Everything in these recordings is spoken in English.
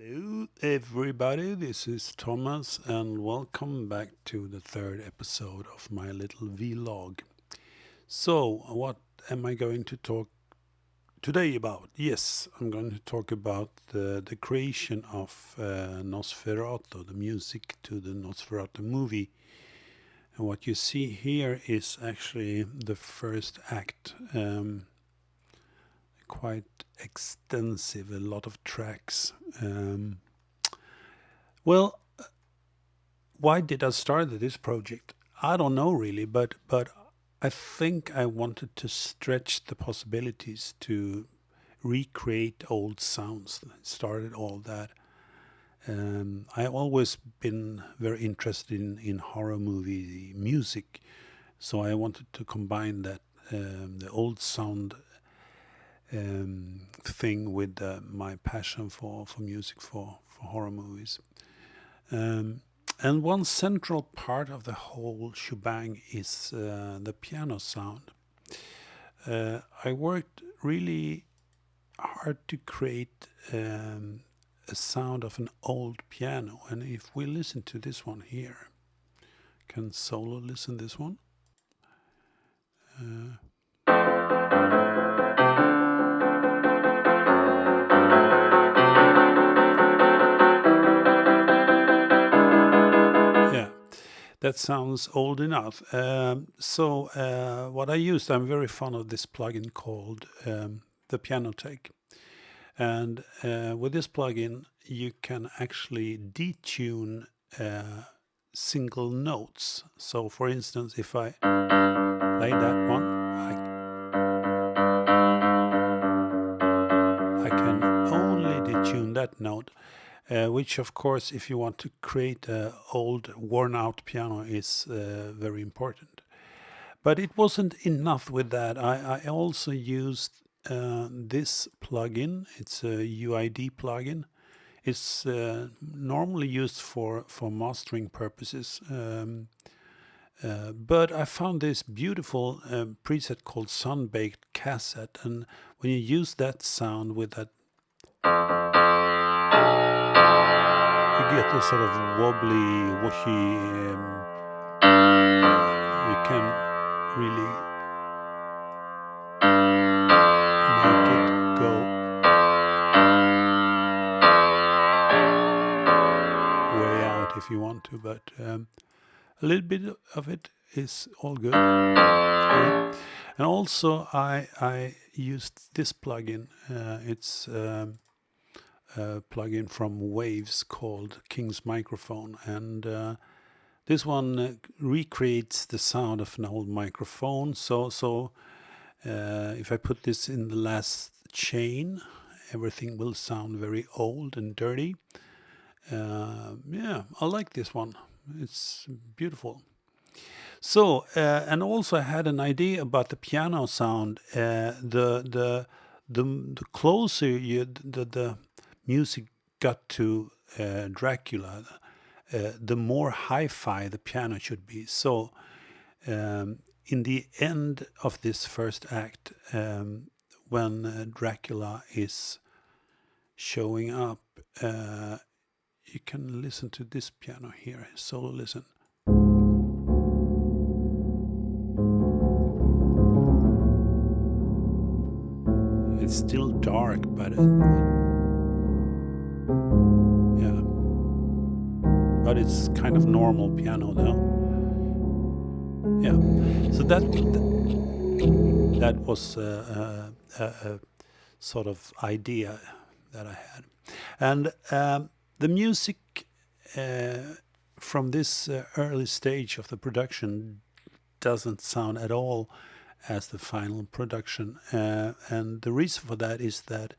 Hello, everybody. This is Thomas, and welcome back to the third episode of my little vlog. So, what am I going to talk today about? Yes, I'm going to talk about the creation of Nosferatu, the music to the Nosferatu movie. And what you see here is actually the first act. Quite extensive, a lot of tracks. Well, why did I start this project? I don't know really, but I think I wanted to stretch the possibilities to recreate old sounds. Started all that. I've always been very interested in horror movie music, so I wanted to combine that the old sound thing with my passion for music for horror movies. And one central part of the whole shebang is the piano sound. I worked really hard to create a sound of an old piano, and if we listen to this one here, can solo listen this one? Uh, yeah, that sounds old enough. So what I used, I'm very fond of this plugin called the Piano Take. And with this plugin, you can actually detune single notes. So for instance, if I play that one, I can only detune that note. Which of course, if you want to create an old worn out piano, is very important. But it wasn't enough with that. I also used this plugin. It's a UID plugin. It's normally used for mastering purposes. But I found this beautiful preset called Sunbaked Cassette, and when you use that sound with that, you get a sort of wobbly, whooshy. You can really make it go way out if you want to, but a little bit of it is all good. Yeah. And also I used this plugin. It's a plugin from Waves called King's Microphone, and this one recreates the sound of an old microphone. So if I put this in the last chain, everything will sound very old and dirty. Yeah, I like this one. It's beautiful. So, and also I had an idea about the piano sound. The closer the music got to Dracula, the more hi-fi the piano should be. So, in the end of this first act, when Dracula is showing up, you can listen to this piano here. Solo listen. It's still dark, but yeah, but it's kind of normal piano now. Yeah, so that was a sort of idea that I had, and the music from this early stage of the production doesn't sound at all as the final production, and the reason for that is that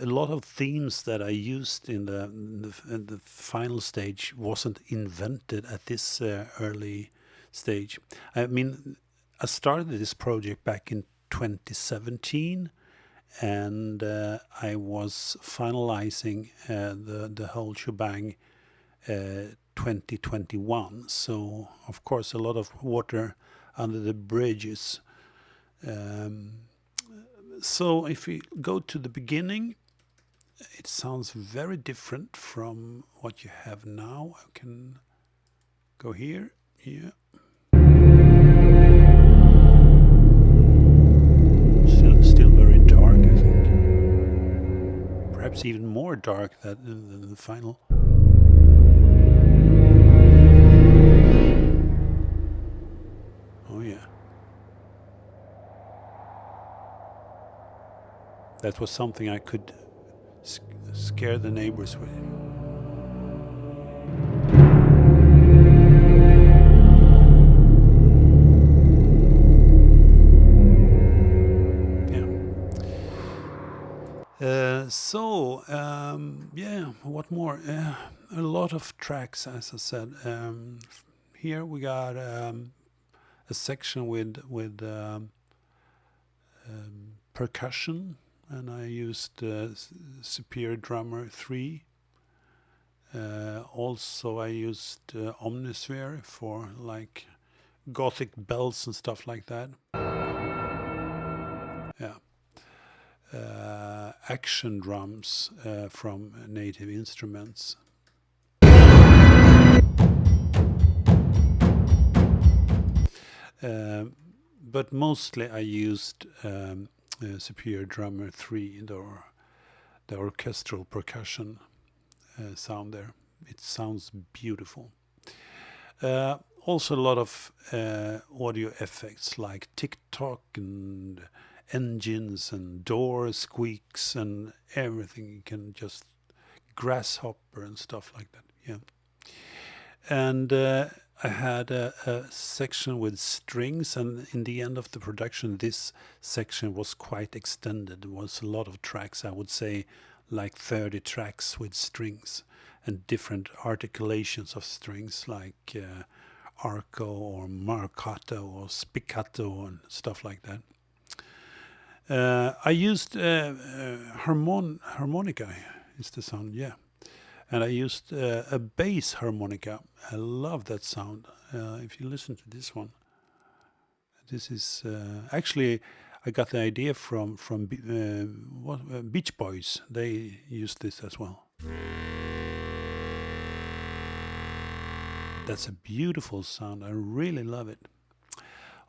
a lot of themes that I used in the final stage wasn't invented at this early stage. I mean, I started this project back in 2017, and I was finalizing the whole shebang 2021. So of course a lot of water under the bridges. So if we go to the beginning, it sounds very different from what you have now. I can go here. Yeah. Still very dark, I think. Perhaps even more dark than the final. Oh yeah. That was something I could scare the neighbors with. Yeah, what more? A lot of tracks, as I said. Here we got a section with percussion, and I used Superior Drummer 3. Also, I used Omnisphere for like gothic bells and stuff like that. Yeah. Action drums from Native Instruments. But mostly I used Superior Drummer 3, the orchestral percussion sound there. It sounds beautiful. Also a lot of audio effects like tick-tock and engines and door squeaks and everything. You can just grasshopper and stuff like that. Yeah. And I had a section with strings, and in the end of the production this section was quite extended. There was a lot of tracks, I would say like 30 tracks with strings and different articulations of strings like arco or marcato or spiccato and stuff like that. I used harmonica is the sound, yeah. And I used a bass harmonica. I love that sound. If you listen to this one, this is actually I got the idea from Beach Boys. They used this as well. That's a beautiful sound. I really love it.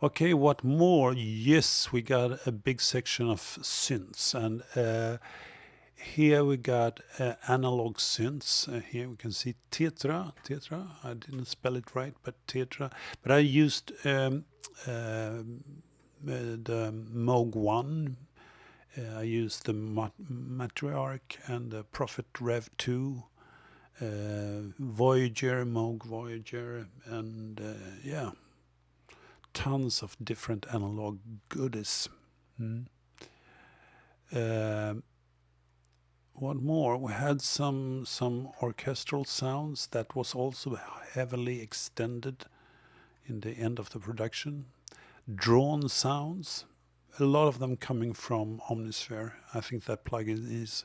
Okay, what more? Yes, we got a big section of synths, and here we got analog synths. Here we can see Tetra. I didn't spell it right, but Tetra. But I used the Moog 1. I used the Matriarch and the Prophet Rev 2. Voyager, Moog Voyager, and yeah, tons of different analog goodies. What more? We had some orchestral sounds that was also heavily extended in the end of the production. Drawn sounds, a lot of them coming from Omnisphere. I think that plugin is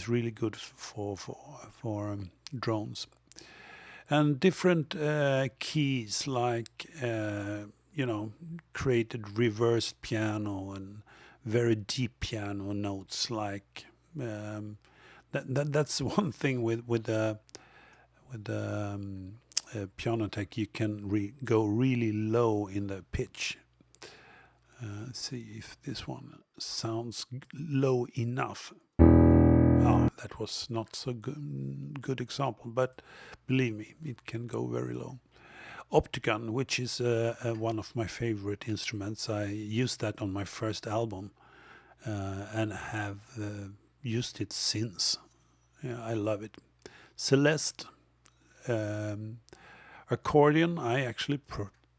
really good for drones. And different keys like created reversed piano and very deep piano notes like that's one thing with the piano tech. You can go really low in the pitch. See if this one sounds low enough. That was not so good example, but believe me, it can go very low. Opticon, which is one of my favorite instruments. I used that on my first album and have used it since. Yeah, I love it. Celeste, accordion. I actually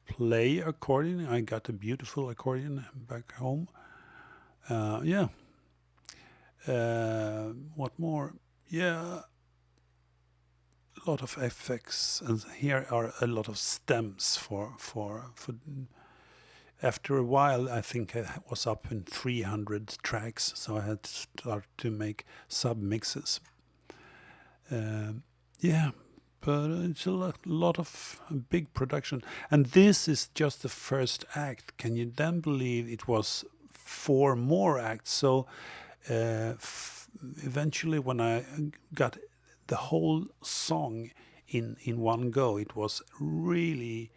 play accordion. I got a beautiful accordion back home. Yeah. What more? Yeah, a lot of effects, and here are a lot of stems for. After a while, I think I was up in 300 tracks, so I had to start to make sub mixes. Yeah, but it's a lot of big production, and this is just the first act. Can you then believe it was 4 more acts? So eventually, when I got the whole song in one go, it was really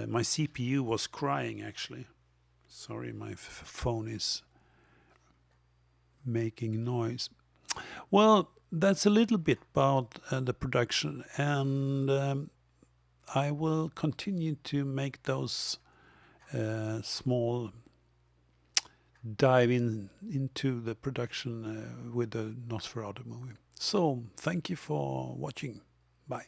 my CPU was crying actually. Sorry, my phone is making noise. Well, that's a little bit about the production, and I will continue to make those small dive into the production with the Nosferatu movie. So, thank you for watching. Bye.